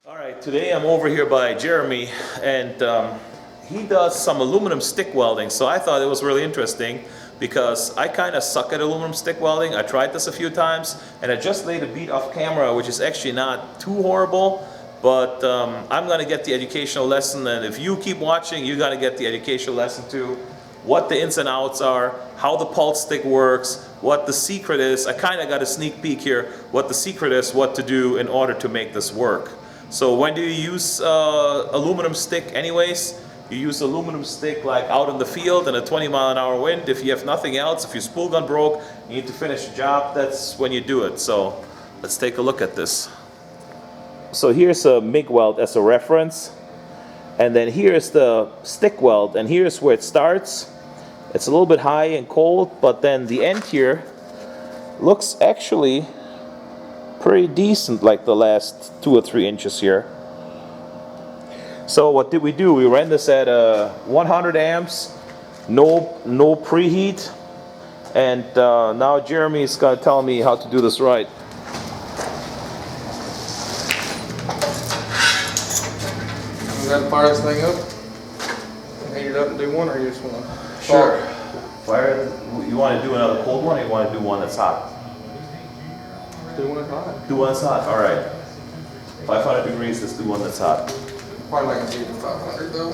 All right, today I'm over here by Jeremy, and he does some aluminum stick welding. So I thought it was really interesting because I kind of suck at aluminum stick welding. I tried this a few times, and I just laid a bead off camera, which is actually not too horrible. But I'm gonna get the educational lesson, and if you keep watching, you're gonna get the educational lesson too. What the ins and outs are, how the pulse stick works, what the secret is. I kind of got a sneak peek here, what the secret is, what to do in order to make this work. So when do you use aluminum stick anyways? You use aluminum stick like out in the field in a 20-mile-an-hour wind. If you have nothing else, if your spool gun broke, you need to finish the job, that's when you do it. So let's take a look at this. So here's a MIG weld as a reference. And then here's the stick weld, and here's where it starts. It's a little bit high and cold, but then the end here looks actually pretty decent, like the last 2 or 3 inches here. So what did we do? We ran this at 100 amps, no preheat, and now Jeremy is gonna tell me how to do this right. You gotta fire this thing up, heat it up and do one, or you just wanna? Sure. Fire. You want to do another cold one, or you want to do one that's hot? Do one at a time. Do one that's hot. All right. 500 degrees. Let's do one that's hot. Probably not gonna do the 500 though.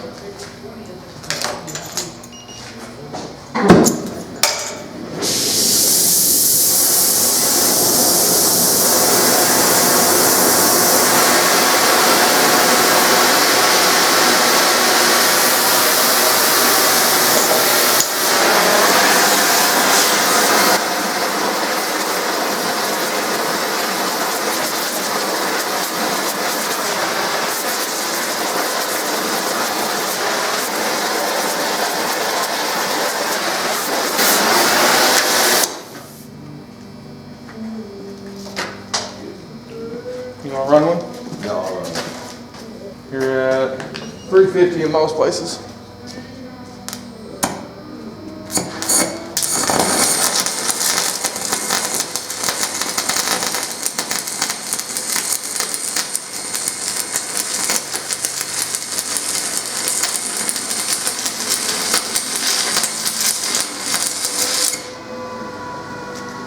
You wanna run one? No, I'll run. You're at 350 in most places.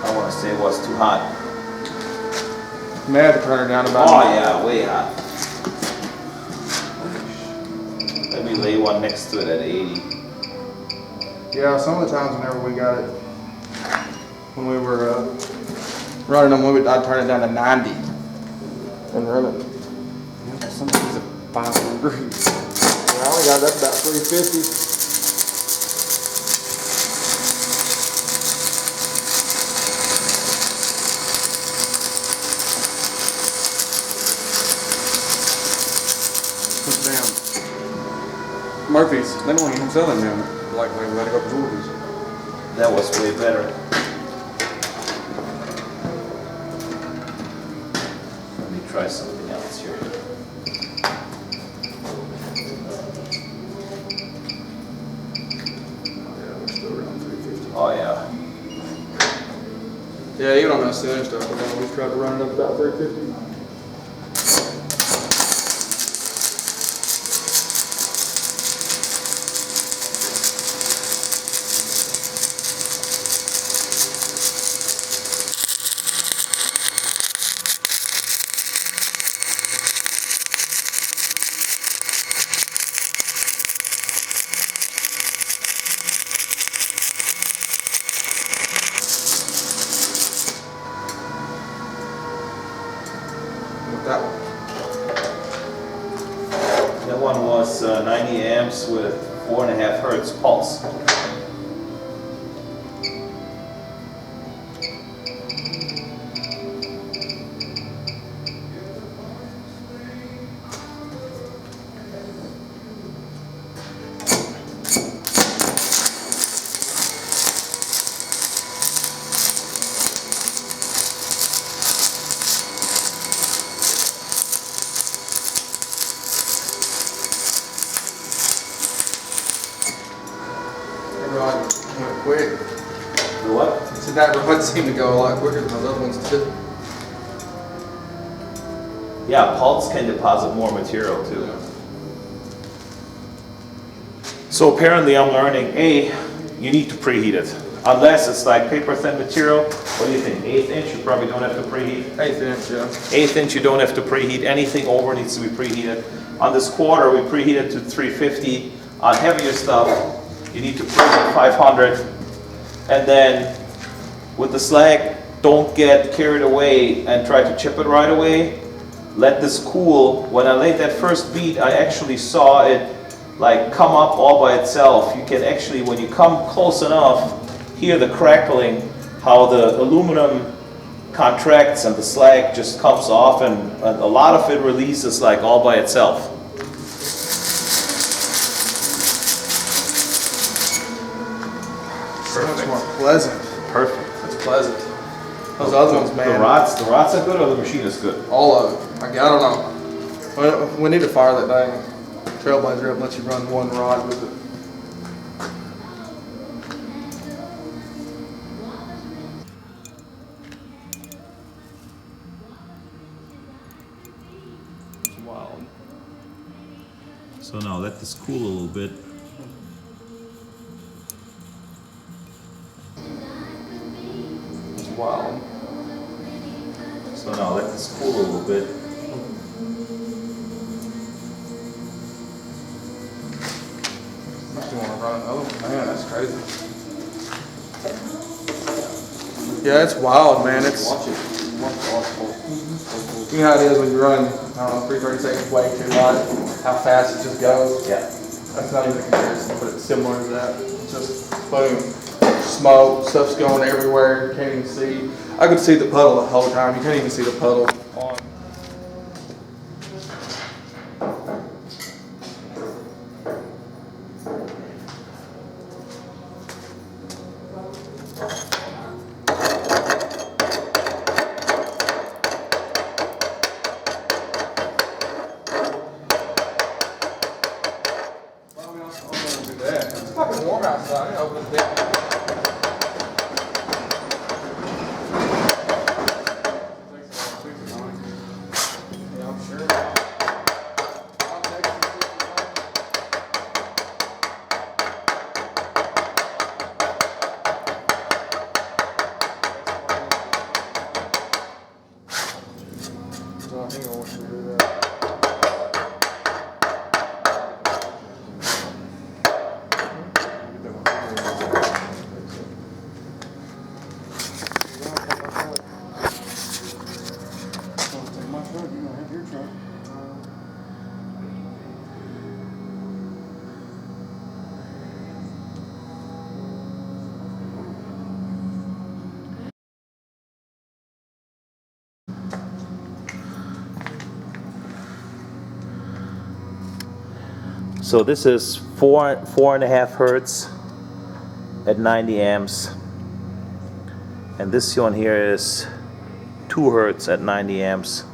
I want to say it was too hot. May have to turn her down about. Oh yeah, way hot. Let me lay one next to it at 80. Yeah, some of the times whenever we got it, when we were running them, I'd turn it down to 90 and run it. Yeah, sometimes at 500 degrees. I only got it up about 350. Damn. Murphy's, they don't even sell them now. Like we let it go to Jordan's. That was way better. Let me try something else here. Yeah, we're still around 350. Oh yeah. Yeah, even on that center stuff, we tried to run it up about 350. That one. That one was 90 amps with 4.5 hertz pulse. Rod went quick. The what? So that rod seemed to go a lot quicker than those other ones did. Yeah, pulse can deposit more material too. So apparently I'm learning, you need to preheat it. Unless it's like paper thin material, what do you think? 1/8 inch, you probably don't have to preheat. 1/8 inch, yeah. 1/8 inch, you don't have to preheat. Anything over needs to be preheated. On this quarter, we preheated to 350. On heavier stuff, you need to preheat 500. And then with the slag, don't get carried away and try to chip it right away. Let this cool. When I laid that first bead, I actually saw it like come up all by itself. You can actually, when you come close enough, hear the crackling, how the aluminum contracts and the slag just comes off, and a lot of it releases like all by itself. So much more pleasant. Perfect. It's pleasant. Those other ones, man. The rods are good, or the machine is good? All of it. I don't know. We need to fire that dang Trailblazer up and let you run one rod with it. It's wild. So now let this cool a little bit. It's wild. So now let this cool a little bit. You want to run another one? Man, that's crazy. Yeah, it's wild, man. It's Watch it. Watch the article. you know how it is when you run, I don't know, 3/32 way too hot, how fast it just goes. Yeah. That's not even a comparison, but it's similar to that. It's just boom, smoke, stuff's going everywhere. You can't even see. I could see the puddle the whole time. You can't even see the puddle on. It's fucking warm outside. I open the door. Yeah, I'm sure. I'll text you. So I think I want you to do that. So this is 4.5 hertz at 90 amps, and this one here is 2 hertz at 90 amps.